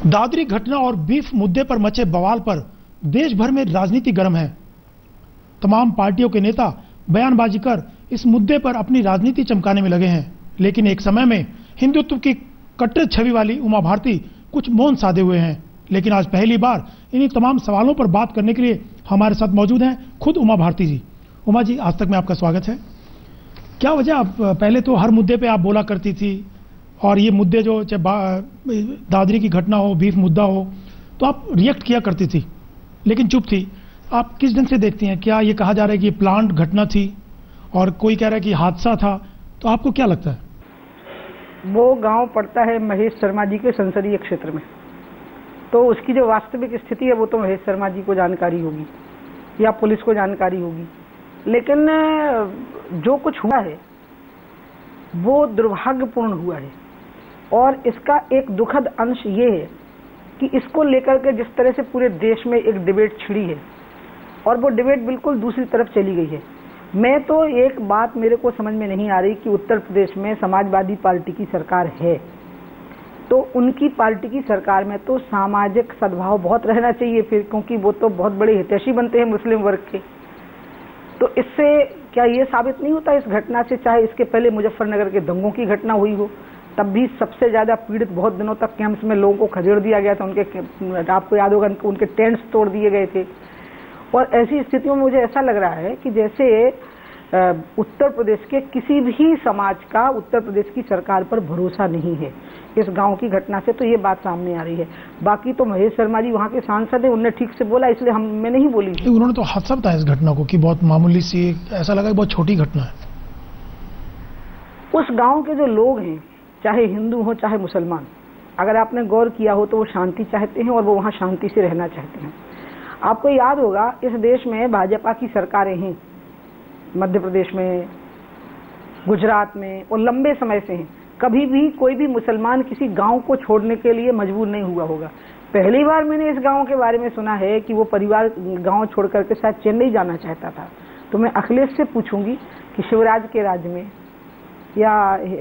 दादरी घटना और बीफ मुद्दे पर मचे बवाल पर देश भर में राजनीति गर्म है। तमाम पार्टियों के नेता बयानबाजी कर इस मुद्दे पर अपनी राजनीति चमकाने में लगे हैं, लेकिन एक समय में हिंदुत्व की कट्टर छवि वाली उमा भारती कुछ मौन साधे हुए हैं। लेकिन आज पहली बार इन्हीं तमाम सवालों पर बात करने के लिए हमारे साथ मौजूद हैं खुद उमा भारती जी। उमा जी, आज तक में आपका स्वागत है। क्या वजह, आप पहले तो हर मुद्दे पे आप बोला करती थी और ये मुद्दे जो चाहे दादरी की घटना हो, बीफ मुद्दा हो, तो आप रिएक्ट किया करती थी, लेकिन चुप थी। आप किस ढंग से देखती हैं? क्या ये कहा जा रहा है कि ये प्लांट घटना थी और कोई कह रहा है कि हादसा था, तो आपको क्या लगता है? वो गांव पड़ता है महेश शर्मा जी के संसदीय क्षेत्र में, तो उसकी जो वास्तविक स्थिति है वो तो महेश शर्मा जी को जानकारी होगी या पुलिस को जानकारी होगी, लेकिन जो कुछ हुआ है वो दुर्भाग्यपूर्ण हुआ है। और इसका एक दुखद अंश ये है कि इसको लेकर के जिस तरह से पूरे देश में एक डिबेट छिड़ी है और वो डिबेट बिल्कुल दूसरी तरफ चली गई है। मैं तो एक बात मेरे को समझ में नहीं आ रही कि उत्तर प्रदेश में समाजवादी पार्टी की सरकार है, तो उनकी पार्टी की सरकार में तो सामाजिक सद्भाव बहुत रहना चाहिए फिर, क्योंकि वो तो बहुत बड़े हितैषी बनते हैं मुस्लिम वर्ग के। तो इससे क्या ये साबित नहीं होता इस घटना से, चाहे इसके पहले मुजफ्फरनगर के दंगों की घटना हुई हो, तब भी सबसे ज्यादा पीड़ित बहुत दिनों तक कैंप्स में लोगों को खदेड़ दिया गया था, उनके, आपको याद होगा, उनके टेंट्स तोड़ दिए गए थे। और ऐसी स्थितियों में मुझे ऐसा लग रहा है कि जैसे उत्तर प्रदेश के किसी भी समाज का उत्तर प्रदेश की सरकार पर भरोसा नहीं है। इस गांव की घटना से तो ये बात सामने आ रही है। बाकी तो महेश शर्मा जी वहां के सांसद हैं, उन्होंने ठीक से बोला, इसलिए मैं नहीं बोली। उन्होंने तो हादसा बताया इस घटना को कि बहुत मामूली सी, ऐसा लगा कि बहुत छोटी घटना है। उस गांव के जो लोग हैं, चाहे हिंदू हो चाहे मुसलमान, अगर आपने गौर किया हो तो वो शांति चाहते हैं और वो वहां शांति से रहना चाहते हैं। आपको याद होगा इस देश में भाजपा की सरकारें हैं, मध्य प्रदेश में, गुजरात में, और लंबे समय से हैं। कभी भी कोई भी मुसलमान किसी गांव को छोड़ने के लिए मजबूर नहीं हुआ होगा। पहली बार मैंने इस गांव के बारे में सुना है कि वो परिवार गांव छोड़ करके शायद चेन्नई जाना चाहता था। तो मैं अखिलेश से पूछूंगी कि शिवराज के राज्य में या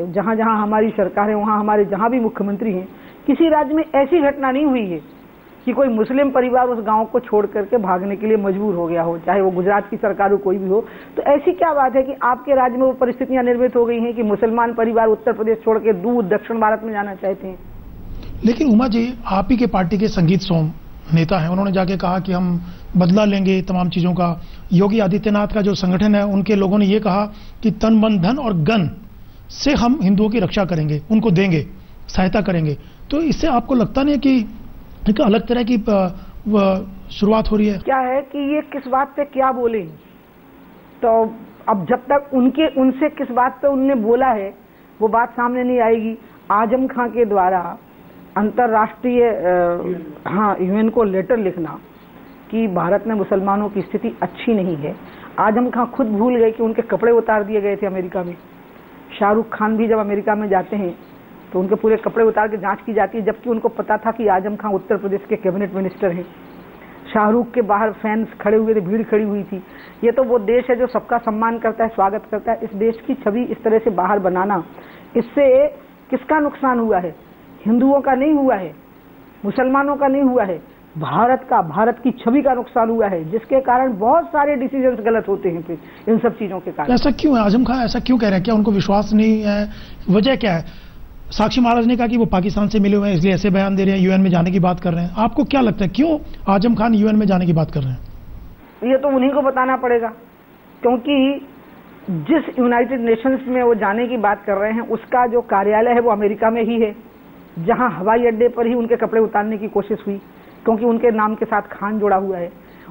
जहां जहां हमारी सरकार है, वहां हमारे जहां भी मुख्यमंत्री हैं, किसी राज्य में ऐसी घटना नहीं हुई है कि कोई मुस्लिम परिवार उस गांव को छोड़ करके भागने के लिए मजबूर हो गया हो, चाहे वो गुजरात की सरकार हो, कोई भी हो। तो ऐसी क्या बात है कि आपके राज्य में वो परिस्थितियां निर्मित हो गई हैं कि मुसलमान परिवार उत्तर प्रदेश छोड़ के दूर दक्षिण भारत में जाना चाहते हैं? लेकिन उमा जी, आप ही के पार्टी के संगीत सोम नेता हैं, उन्होंने जाके कहा कि हम बदला लेंगे तमाम चीजों का। योगी आदित्यनाथ का जो संगठन है, उनके लोगों ने ये कहा कि तन मन धन और गन से हम हिंदुओं की रक्षा करेंगे, उनको देंगे, सहायता करेंगे। तो इससे आपको लगता नहीं कि एक अलग तरह की शुरुआत हो रही है? क्या है कि ये किस बात पे क्या बोले, तो अब जब तक उनसे किस बात पे उनने बोला है वो बात सामने नहीं आएगी। आजम खां के द्वारा अंतर्राष्ट्रीय यूएन को लेटर लिखना कि भारत में मुसलमानों की स्थिति अच्छी नहीं है, आजम खां खुद भूल गए कि उनके कपड़े उतार दिए गए थे अमेरिका में। शाहरुख खान भी जब अमेरिका में जाते हैं तो उनके पूरे कपड़े उतार के जांच की जाती है, जबकि उनको पता था कि आजम खां उत्तर प्रदेश के कैबिनेट मिनिस्टर हैं। शाहरुख के बाहर फैंस खड़े हुए थे, भीड़ खड़ी हुई थी। ये तो वो देश है जो सबका सम्मान करता है, स्वागत करता है। इस देश की छवि इस तरह से बाहर बनाना, इससे किसका नुकसान हुआ है? हिंदुओं का नहीं हुआ है, मुसलमानों का नहीं हुआ है, भारत की छवि का नुकसान हुआ है, जिसके कारण बहुत सारे डिसीजंस गलत होते हैं फिर इन सब चीजों के कारण। ऐसा क्यों है? आजम खां ऐसा क्यों कह रहे हैं? क्या उनको विश्वास नहीं है? वजह क्या है? साक्षी महाराज ने कहा कि वो पाकिस्तान से मिले हुए हैं, इसलिए ऐसे बयान दे रहे हैं, यूएन में जाने की बात कर रहे हैं। आपको क्या लगता है क्यों आजम खान यूएन में जाने की बात कर रहे हैं? ये तो उन्हीं को बताना पड़ेगा, क्योंकि जिस यूनाइटेड नेशंस में वो जाने की बात कर रहे हैं उसका जो कार्यालय है वो अमेरिका में ही है, जहां हवाई अड्डे पर ही उनके कपड़े उतारने की कोशिश हुई, क्योंकि उनके नाम के साथ खान जुड़ा हुआ है।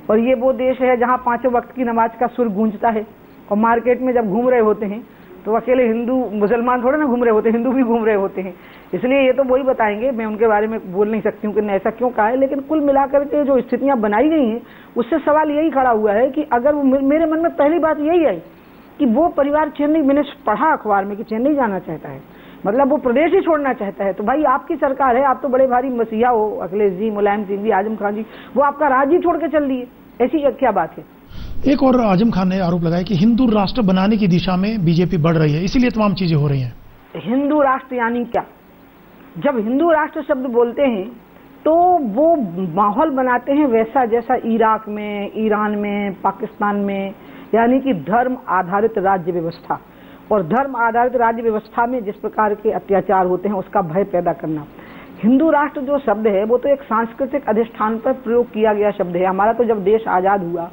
और ये वो देश है जहां 5 वक्त की नमाज का सुर गूंजता है। और मार्केट में जब घूम रहे होते हैं तो अकेले हिंदू मुसलमान थोड़े ना घूम रहे होते, हिंदू भी घूम रहे होते हैं। इसलिए ये तो वही बताएंगे, मैं उनके बारे में बोल नहीं सकती हूँ कि ऐसा क्यों कहा है। लेकिन कुल मिलाकर के जो स्थितियां बनाई गई हैं उससे सवाल यही खड़ा हुआ है कि अगर मेरे मन में पहली बात यही आई कि वो परिवार चेन्नई, मैंने पढ़ा अखबार में कि चेन्नई जाना चाहता है, मतलब वो प्रदेश ही छोड़ना चाहता है। तो भाई आपकी सरकार है, आप तो बड़े भारी मसीहा हो, अखिलेश जी, मुलायम सिंह जी, आजम खान जी, वो आपका राज्य ही छोड़ के चल दिए, ऐसी क्या बात है? एक और आजम खान ने आरोप लगाया कि हिंदू राष्ट्र बनाने की दिशा में बीजेपी बढ़ रही है, इसीलिए तमाम चीजें हो रही हैं। हिंदू राष्ट्र यानी क्या? जब हिंदू राष्ट्र शब्द बोलते हैं तो वो माहौल बनाते हैं वैसा जैसा इराक में, ईरान में, पाकिस्तान में, यानी कि धर्म आधारित राज्य व्यवस्था। और धर्म आधारित राज्य व्यवस्था में जिस प्रकार के अत्याचार होते हैं उसका भय पैदा करना। हिंदू राष्ट्र जो शब्द है वो तो एक सांस्कृतिक अधिष्ठान पर प्रयोग किया गया शब्द है। हमारा तो जब देश आजाद हुआ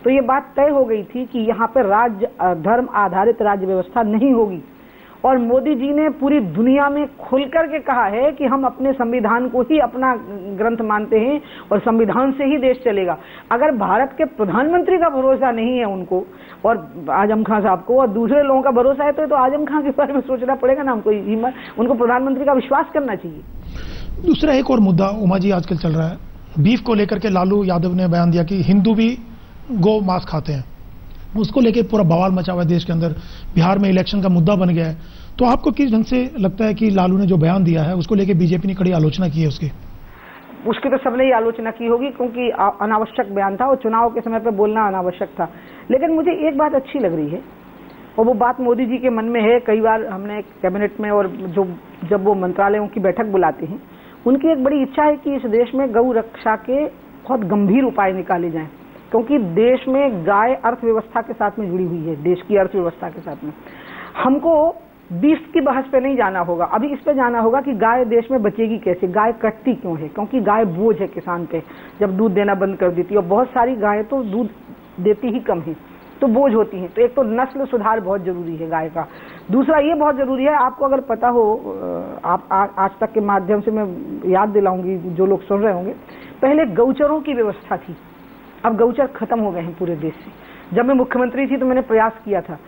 तो ये बात तय हो गई थी कि यहाँ पर राज्य धर्म आधारित राज्य व्यवस्था नहीं होगी। और मोदी जी ने पूरी दुनिया में खुलकर के कहा है कि हम अपने संविधान को ही अपना ग्रंथ मानते हैं और संविधान से ही देश चलेगा। अगर भारत के प्रधानमंत्री का भरोसा नहीं है उनको और आजम खान साहब को, और दूसरे लोगों का भरोसा है, तो आजम खान के बारे में सोचना पड़ेगा ना हमको। उनको प्रधानमंत्री का विश्वास करना चाहिए। दूसरा एक और मुद्दा उमा जी आजकल चल रहा है, बीफ को लेकर के लालू यादव ने बयान दिया कि हिंदू भी गौ मांस खाते हैं। उसको लेके पूरा बवाल मचा हुआ है देश के अंदर, बिहार में इलेक्शन का मुद्दा बन गया है। तो आपको किस ढंग से लगता है कि लालू ने जो बयान दिया है उसको लेके बीजेपी ने कड़ी आलोचना की है उसकी तो सबने ही आलोचना की होगी, क्योंकि अनावश्यक बयान था और चुनाव के समय पर बोलना अनावश्यक था। लेकिन मुझे एक बात अच्छी लग रही है और वो बात मोदी जी के मन में है। कई बार हमने कैबिनेट में और जब वो मंत्रालयों की बैठक बुलाते हैं, उनकी एक बड़ी इच्छा है कि इस देश में गौ रक्षा के बहुत गंभीर उपाय निकाले जाएं, क्योंकि देश में गाय अर्थव्यवस्था के साथ में जुड़ी हुई है, देश की अर्थव्यवस्था के साथ में। हमको बीफ की बहस पे नहीं जाना होगा, अभी इस पे जाना होगा कि गाय देश में बचेगी कैसे, गाय कटती क्यों है, क्योंकि गाय बोझ है किसान पे, जब दूध देना बंद कर देती है। और बहुत सारी गायें तो दूध देती ही कम है, तो बोझ होती हैं। तो एक तो नस्ल सुधार बहुत जरूरी है गाय का। दूसरा ये बहुत जरूरी है, आपको अगर पता हो, आप आज तक के माध्यम से मैं याद दिलाऊंगी जो लोग सुन रहे होंगे, पहले गौचरों की व्यवस्था थी, अब गौचर खत्म हो गए हैं पूरे देश से। जब मैं मुख्यमंत्री थी तो मैंने प्रयास किया था।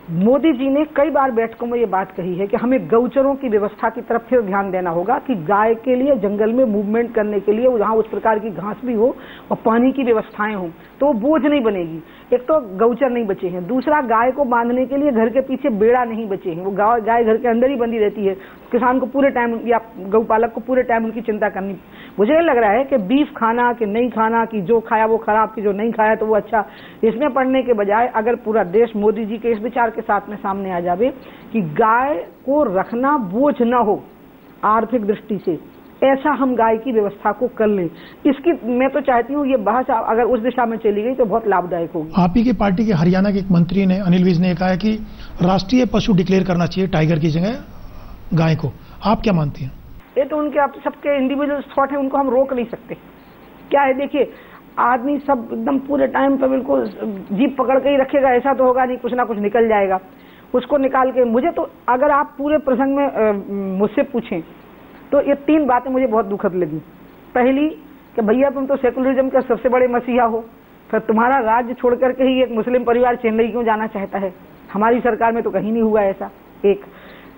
मोदी जी ने कई बार बैठकों में ये बात कही है कि हमें गौचरों की व्यवस्था की तरफ फिर ध्यान देना होगा कि गाय के लिए जंगल में मूवमेंट करने के लिए जहाँ उस प्रकार की घास भी हो और पानी की व्यवस्थाएं हों, तो वो बोझ नहीं बनेगी। एक तो गौचर नहीं बचे हैं, दूसरा गाय को बांधने के लिए घर के पीछे बेड़ा नहीं बचे हैं, वो गाय घर के अंदर ही बंधी रहती है। किसान को पूरे टाइम या गौपालक को पूरे टाइम उनकी चिंता करनी। मुझे लग रहा है कि बीफ खाना कि नहीं खाना, कि जो खाया वो खराब, कि जो नहीं खाया तो वो अच्छा, इसमें पढ़ने के बजाय अगर पूरा देश मोदी जी के इस विचार के साथ में सामने आ जावे कि गाय को रखना बोझ ना हो आर्थिक दृष्टि से, ऐसा हम गाय की व्यवस्था को कर लें। इसकी मैं तो चाहती हूँ ये बहस अगर उस दिशा में चली गई तो बहुत लाभदायक होगी। आप ही की पार्टी के हरियाणा के एक मंत्री ने, अनिल विज ने कहा है कि राष्ट्रीय पशु डिक्लेयर करना चाहिए टाइगर की जगह गाय को। आप क्या मानती हैं? ये तो उनके आप सबके इंडिविजुअल थॉट है, उनको हम रोक नहीं सकते। क्या है, देखिए आदमी सब एकदम पूरे टाइम पर बिल्कुल जीप पकड़ के ही रखेगा ऐसा तो होगा नहीं, कुछ ना कुछ निकल जाएगा। उसको निकाल के मुझे तो अगर आप पूरे प्रसंग में मुझसे पूछें तो ये 3 बातें मुझे बहुत दुखद लगी। पहली कि भैया तुम तो सेकुलरिज्म के सबसे बड़े मसीहा हो, फिर तुम्हारा राज्य छोड़ करके ही एक मुस्लिम परिवार चेन्नई क्यों जाना चाहता है? हमारी सरकार में तो कहीं नहीं हुआ ऐसा। एक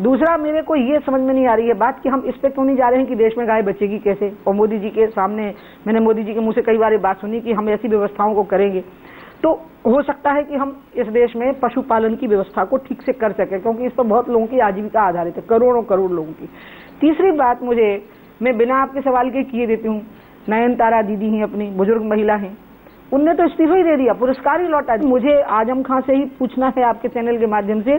दूसरा, मेरे को ये समझ में नहीं आ रही है बात कि हम इस पे क्यों नहीं जा रहे हैं कि देश में गाय बचेगी कैसे। और मोदी जी के सामने मैंने मोदी जी के मुंह से कई बार ये बात सुनी कि हम ऐसी व्यवस्थाओं को करेंगे तो हो सकता है कि हम इस देश में पशुपालन की व्यवस्था को ठीक से कर सकें, क्योंकि इस पर बहुत लोगों की आजीविका आधारित है, करोड़ों करोड़ लोगों की। तीसरी बात मैं बिना आपके सवाल के किए देती हूँ, नयनतारा दीदी हैं, अपनी बुजुर्ग महिला हैं, उनने तो इस्तीफा ही दे दिया, पुरस्कार ही लौटा दिया। मुझे आजम खां से ही पूछना है आपके चैनल के माध्यम से।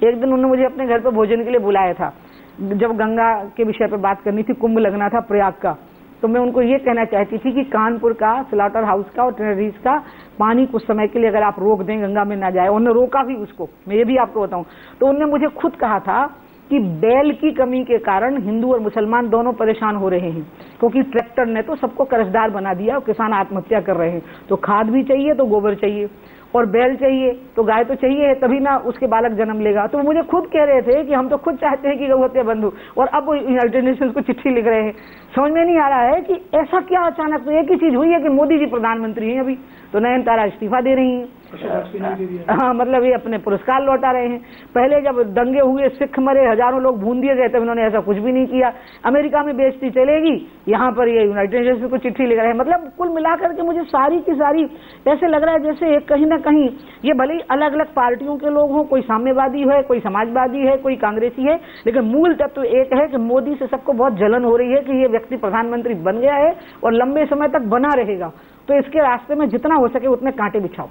एक दिन उन्होंने मुझे अपने घर पर भोजन के लिए बुलाया था, जब गंगा के विषय पर बात करनी थी, कुंभ लगना था प्रयाग का, तो मैं उनको ये कहना चाहती थी कि कानपुर का स्लॉटर हाउस का और ट्रेनरीज का पानी कुछ समय के लिए अगर आप रोक दें, गंगा में ना जाए। उन्होंने रोका भी उसको, मैं ये भी आपको बताऊं। तो उन्होंने मुझे खुद कहा था कि बैल की कमी के कारण हिंदू और मुसलमान दोनों परेशान हो रहे हैं, क्योंकि ट्रैक्टर ने तो सबको कर्जदार बना दिया और किसान आत्महत्या कर रहे हैं। तो खाद भी चाहिए तो गोबर चाहिए, और बैल चाहिए तो गाय तो चाहिए, तभी ना उसके बालक जन्म लेगा। तो मुझे खुद कह रहे थे कि हम तो खुद चाहते हैं कि गौ हत्या बंद हो, और अब वो यूनाइटेड नेशंस को चिट्ठी लिख रहे हैं। समझ में नहीं आ रहा है कि ऐसा क्या अचानक। तो एक ही चीज हुई है कि मोदी जी प्रधानमंत्री हैं अभी, तो नयनतारा इस्तीफा दे रही हैं। हाँ, मतलब ये अपने पुरस्कार लौटा रहे हैं। पहले जब दंगे हुए, सिख मरे, हजारों लोग भून दिए गए, तब इन्होंने ऐसा कुछ भी नहीं किया। अमेरिका में बेइज्जती चलेगी, यहाँ पर ये यूनाइटेड नेशंस को चिट्ठी लिख रहे हैं। मतलब कुल मिलाकर के मुझे सारी की सारी ऐसे लग रहा है जैसे कहीं ना कहीं ये भले ही अलग अलग पार्टियों के लोग हों, कोई साम्यवादी है, कोई समाजवादी है, कोई कांग्रेसी है, लेकिन मूल तत्व एक है कि मोदी से सबको बहुत जलन हो रही है कि ये व्यक्ति प्रधानमंत्री बन गया है और लंबे समय तक बना रहेगा। तो इसके रास्ते में जितना हो सके उतने कांटे बिछाओ।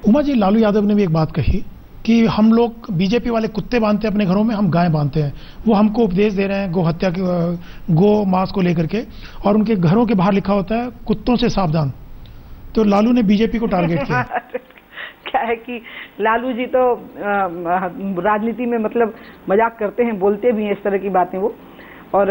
उमा जी, लालू यादव ने भी एक बात कही कि हम लोग बीजेपी वाले कुत्ते बांधते हैं अपने घरों में, हम गाय बांधते हैं। वो हमको उपदेश दे रहे हैं गौ हत्या के, गौ मांस को लेकर के, और उनके घरों के बाहर लिखा होता है कुत्तों से सावधान। तो लालू ने बीजेपी को टारगेट किया। क्या है कि लालू जी तो राजनीति में मतलब मजाक करते हैं, बोलते भी हैं इस तरह की बातें वो। और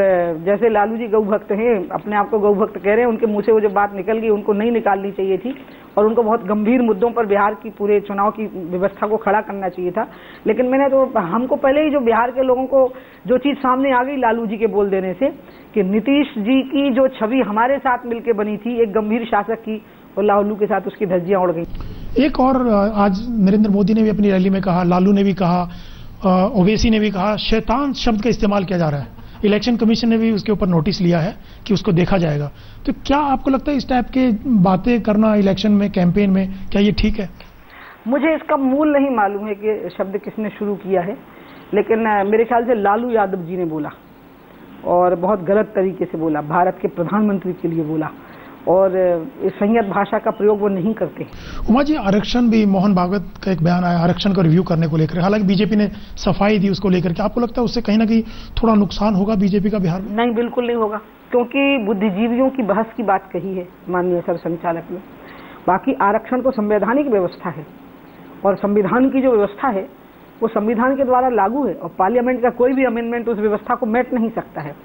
जैसे लालू जी गौ भक्त हैं, अपने आप को गौ भक्त कह रहे हैं, उनके मुंह से वो जो बात निकल गई उनको नहीं निकालनी चाहिए थी, और उनको बहुत गंभीर मुद्दों पर बिहार की पूरे चुनाव की व्यवस्था को खड़ा करना चाहिए था। लेकिन मैंने तो, हमको पहले ही जो बिहार के लोगों को जो चीज़ सामने आ गई लालू जी के बोल देने से, कि नीतीश जी की जो छवि हमारे साथ मिलकर बनी थी एक गंभीर शासक की, और लालू के साथ उसकी धज्जियां उड़ गई। एक और आज नरेंद्र मोदी ने भी अपनी रैली में कहा, लालू ने भी कहा, ओवैसी ने भी कहा, शैतान शब्द का इस्तेमाल किया जा रहा है। इलेक्शन कमीशन ने भी उसके ऊपर नोटिस लिया है कि उसको देखा जाएगा। तो क्या आपको लगता है इस टाइप के बातें करना इलेक्शन में, कैंपेन में, क्या ये ठीक है? मुझे इसका मूल नहीं मालूम है कि शब्द किसने शुरू किया है, लेकिन मेरे ख्याल से लालू यादव जी ने बोला, और बहुत गलत तरीके से बोला, भारत के प्रधानमंत्री के लिए बोला, और इस संयत भाषा का प्रयोग वो नहीं करते। उमा जी, आरक्षण भी, मोहन भागवत का एक बयान आया आरक्षण का रिव्यू करने को लेकर, हालांकि बीजेपी ने सफाई दी उसको लेकर के, आपको लगता है उससे कहीं ना कहीं थोड़ा नुकसान होगा बीजेपी का बिहार में? नहीं, बिल्कुल नहीं होगा, क्योंकि बुद्धिजीवियों की बहस की बात कही है माननीय सर संचालक ने। बाकी आरक्षण तो संवैधानिक व्यवस्था है, और संविधान की जो व्यवस्था है वो संविधान के द्वारा लागू है, और पार्लियामेंट का कोई भी अमेंडमेंट उस व्यवस्था को मेट नहीं सकता है,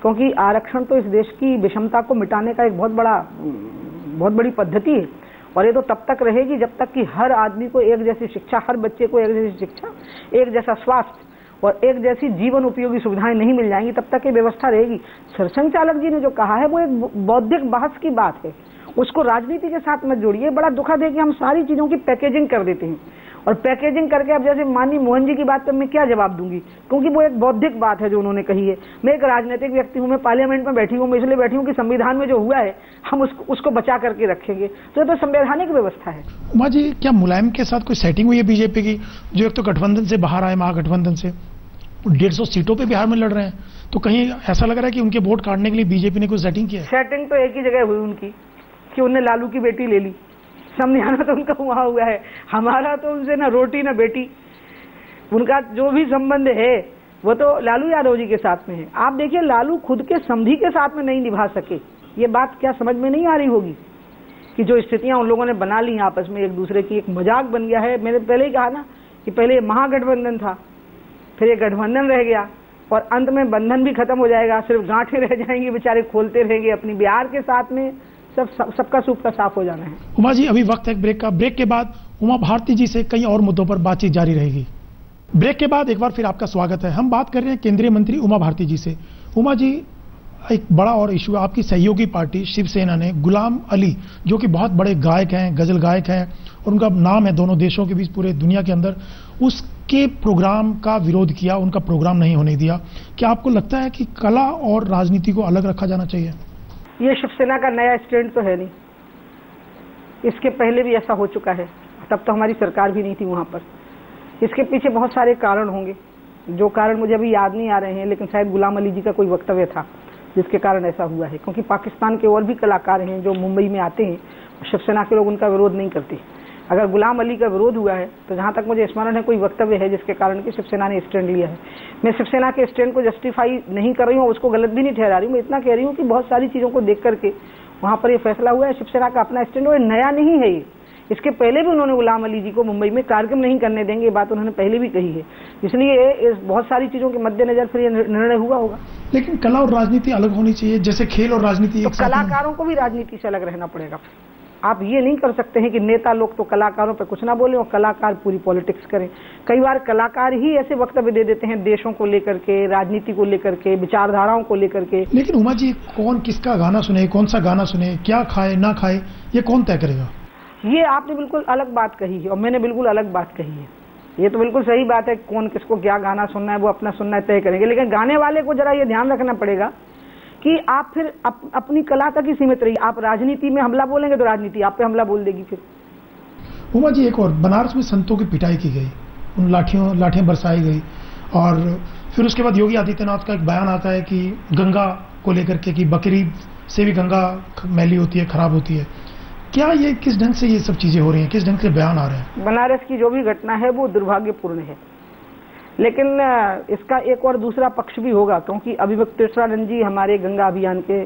क्योंकि आरक्षण तो इस देश की विषमता को मिटाने का एक बहुत बड़ी पद्धति है। और ये तो तब तक रहेगी जब तक कि हर आदमी को एक जैसी शिक्षा, हर बच्चे को एक जैसी शिक्षा, एक जैसा स्वास्थ्य और एक जैसी जीवन उपयोगी सुविधाएं नहीं मिल जाएंगी, तब तक ये व्यवस्था रहेगी। सरसंघचालक जी ने जो कहा है वो एक बौद्धिक बहस की बात है, उसको राजनीति के साथ मत जोड़िए। बड़ा दुखद है कि हम सारी चीजों की पैकेजिंग कर देते हैं, और पैकेजिंग करके अब जैसे माननीय मोहन जी की बात पर मैं क्या जवाब दूंगी, क्योंकि वो एक बौद्धिक बात है जो उन्होंने कही है। मैं एक राजनीतिक व्यक्ति हूं, मैं पार्लियामेंट में बैठी हूं, मैं इसलिए बैठी हूं कि संविधान में जो हुआ है हम उसको बचा करके रखेंगे, तो ये तो संवैधानिक व्यवस्था है। उमा जी, क्या मुलायम के साथ कोई सेटिंग हुई है बीजेपी की, जो एक तो गठबंधन से बाहर आए, महागठबंधन से 150 सीटों पे बिहार में लड़ रहे हैं, तो कहीं ऐसा लग रहा है कि उनके वोट काटने के लिए बीजेपी ने कोई सेटिंग किया है? सेटिंग तो एक ही जगह हुई उनकी, कि उन्होंने लालू की बेटी ले ली, समझाना तो उनका वहां हुआ है। हमारा तो उनसे ना रोटी ना बेटी, उनका जो भी संबंध है वो तो लालू यादव जी के साथ में है। आप देखिए, लालू खुद के समधी के साथ में नहीं निभा सके, ये बात क्या समझ में नहीं आ रही होगी कि जो स्थितियां उन लोगों ने बना ली आपस में एक दूसरे की, एक मजाक बन गया है। मैंने पहले ही कहा ना कि पहले महागठबंधन था, फिर ये गठबंधन रह गया, और अंत में बंधन भी खत्म हो जाएगा, सिर्फ गांठें रह जाएंगी, बेचारे खोलते रहेंगे अपनी। बिहार के साथ में सबका सूखा साफ हो जाना है। उमा जी, अभी वक्त है ब्रेक का। ब्रेक के बाद उमा भारती जी से कई और मुद्दों पर बातचीत जारी रहेगी। ब्रेक के बाद एक बार फिर आपका स्वागत है। हम बात कर रहे हैं केंद्रीय मंत्री उमा भारती जी से। उमा जी, एक बड़ा और इशू, आपकी सहयोगी पार्टी शिवसेना ने गुलाम अली, जो कि बहुत बड़े गायक हैं, गजल गायक हैं, और उनका नाम है दोनों देशों के बीच, पूरे दुनिया के अंदर, उसके प्रोग्राम का विरोध किया, उनका प्रोग्राम नहीं होने दिया। क्या आपको लगता है कि कला और राजनीति को अलग रखा जाना चाहिए? ये शिवसेना का नया स्टैंड तो है नहीं, इसके पहले भी ऐसा हो चुका है, तब तो हमारी सरकार भी नहीं थी वहाँ पर। इसके पीछे बहुत सारे कारण होंगे, जो कारण मुझे अभी याद नहीं आ रहे हैं, लेकिन शायद गुलाम अली जी का कोई वक्तव्य था जिसके कारण ऐसा हुआ है, क्योंकि पाकिस्तान के और भी कलाकार हैं जो मुंबई में आते हैं, शिवसेना के लोग उनका विरोध नहीं करते। अगर गुलाम अली का विरोध हुआ है तो जहाँ तक मुझे स्मरण है कोई वक्तव्य है जिसके कारण कि शिवसेना ने स्टैंड लिया है। मैं शिवसेना के स्टैंड को जस्टिफाई नहीं कर रही हूँ, उसको गलत भी नहीं ठहरा रही हूँ, मैं इतना कह रही हूँ कि बहुत सारी चीज़ों को देख करके वहाँ पर ये फैसला हुआ है। शिवसेना का अपना स्टैंड है, नया नहीं है ये। इसके पहले भी उन्होंने गुलाम अली जी को मुंबई में कार्यक्रम नहीं करने देंगे, ये बात उन्होंने पहले भी कही है। इसलिए इस बहुत सारी चीज़ों के मद्देनजर फिर ये निर्णय हुआ होगा। लेकिन कला और राजनीति अलग होनी चाहिए, जैसे खेल और राजनीति। तो कलाकारों को भी राजनीति से अलग रहना पड़ेगा। आप ये नहीं कर सकते हैं कि नेता लोग तो कलाकारों पर कुछ ना बोले और कलाकार पूरी पॉलिटिक्स करें। कई बार कलाकार ही ऐसे वक्तव्य दे देते हैं देशों को लेकर के, राजनीति को लेकर के, विचारधाराओं को लेकर के। लेकिन उमा जी, कौन किसका गाना सुने, कौन सा गाना सुने, क्या खाए ना खाए, ये कौन तय करेगा? ये आपने बिल्कुल अलग बात कही है और मैंने बिल्कुल अलग बात कही है। ये तो बिल्कुल सही बात है, कौन किसको क्या गाना सुनना है वो अपना सुनना है तय करेंगे, लेकिन गाने वाले को जरा ये ध्यान रखना पड़ेगा कि आप फिर अपनी कला तक ही सीमित रहिए। आप राजनीति में हमला बोलेंगे तो राजनीति आप पे हमला बोल देगी। फिर उमा जी, एक और, बनारस में संतों की पिटाई की गई, उन लाठियां बरसाई गई, और फिर उसके बाद योगी आदित्यनाथ का एक बयान आता है कि गंगा को लेकर के, कि बकरी से भी गंगा मैली होती है, खराब होती है। क्या ये किस ढंग से ये सब चीजें हो रही हैं, किस ढंग से बयान आ रहे हैं? बनारस की जो भी घटना है वो दुर्भाग्यपूर्ण है, लेकिन इसका एक और दूसरा पक्ष भी होगा, क्योंकि अभिव्यक्तेश्वरानंद जी हमारे गंगा अभियान के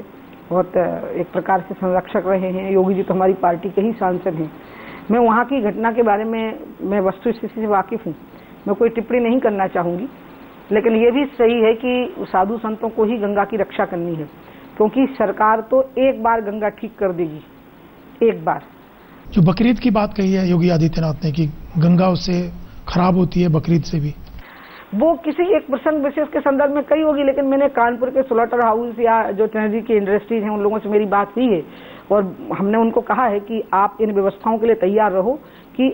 बहुत एक प्रकार से संरक्षक रहे हैं। योगी जी तो हमारी पार्टी के ही सांसद हैं। मैं वहाँ की घटना के बारे में मैं वस्तु स्थिति से वाकिफ हूँ, मैं कोई टिप्पणी नहीं करना चाहूँगी, लेकिन ये भी सही है कि साधु संतों को ही गंगा की रक्षा करनी है, क्योंकि सरकार तो एक बार गंगा ठीक कर देगी, एक बार। जो बकरीद की बात कही है योगी आदित्यनाथ ने कि गंगा उससे खराब होती है, बकरीद से भी, वो किसी एक प्रसंग विशेष के संदर्भ में कही होगी, लेकिन मैंने कानपुर के स्लॉटर हाउस या जो तहजीब की इंडस्ट्रीज हैं उन लोगों से मेरी बात हुई है और हमने उनको कहा है कि आप इन व्यवस्थाओं के लिए तैयार रहो कि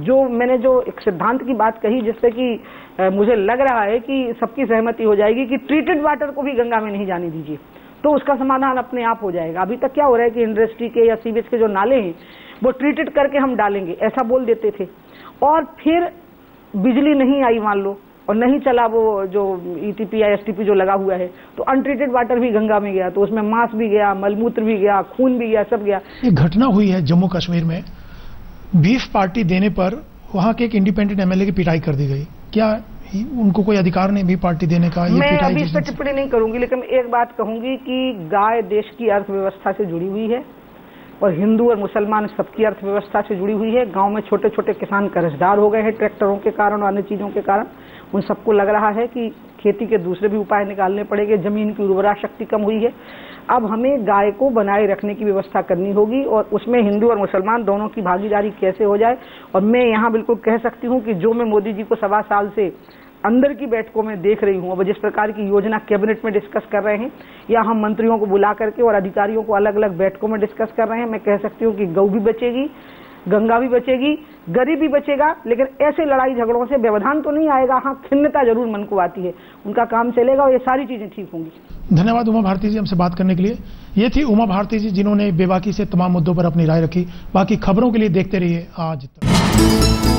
जो मैंने जो एक सिद्धांत की बात कही जिससे कि मुझे लग रहा है कि सबकी सहमति हो जाएगी कि ट्रीटेड वाटर को भी गंगा में नहीं जाने दीजिए, तो उसका समाधान अपने आप हो जाएगा। अभी तक क्या हो रहा है कि इंडस्ट्री के या सीवेज के जो नाले हैं वो ट्रीटेड करके हम डालेंगे ऐसा बोल देते थे, और फिर बिजली नहीं आई मान लो और नहीं चला वो जो ईटीपी या एसटीपी जो लगा हुआ है, तो अनट्रीटेड वाटर भी गंगा में गया, तो उसमें मांस भी गया, मलमूत्र भी गया, खून भी गया, सब गया। एक घटना हुई है जम्मू कश्मीर में, बीफ पार्टी देने पर वहां के एक इंडिपेंडेंट एमएलए की पिटाई कर दी गई। क्या उनको कोई अधिकार नहीं बीफ पार्टी देने का? मैं अभी इस पर टिप्पणी नहीं करूंगी, लेकिन एक बात कहूंगी कि गाय देश की अर्थव्यवस्था से जुड़ी हुई है और हिंदू और मुसलमान सबकी अर्थव्यवस्था से जुड़ी हुई है। गांव में छोटे छोटे किसान कर्जदार हो गए हैं ट्रैक्टरों के कारण और अन्य चीज़ों के कारण। उन सबको लग रहा है कि खेती के दूसरे भी उपाय निकालने पड़ेंगे, जमीन की उर्वरा शक्ति कम हुई है। अब हमें गाय को बनाए रखने की व्यवस्था करनी होगी और उसमें हिंदू और मुसलमान दोनों की भागीदारी कैसे हो जाए। और मैं यहाँ बिल्कुल कह सकती हूँ कि जो मैं मोदी जी को 1.25 साल से अंदर की बैठकों में देख रही हूँ, अब जिस प्रकार की योजना कैबिनेट में डिस्कस कर रहे हैं या हम मंत्रियों को बुला करके और अधिकारियों को अलग अलग बैठकों में डिस्कस कर रहे हैं, मैं कह सकती हूँ कि गौ भी बचेगी, गंगा भी बचेगी, गरीब भी बचेगा। लेकिन ऐसे लड़ाई झगड़ों से व्यवधान तो नहीं आएगा, हाँ खिन्नता जरूर मन को आती है, उनका काम चलेगा और ये सारी चीजें ठीक होंगी। धन्यवाद उमा भारती जी हमसे बात करने के लिए। ये थी उमा भारती जी जिन्होंने बेबाकी से तमाम मुद्दों पर अपनी राय रखी। बाकी खबरों के लिए देखते रहिए आज तक।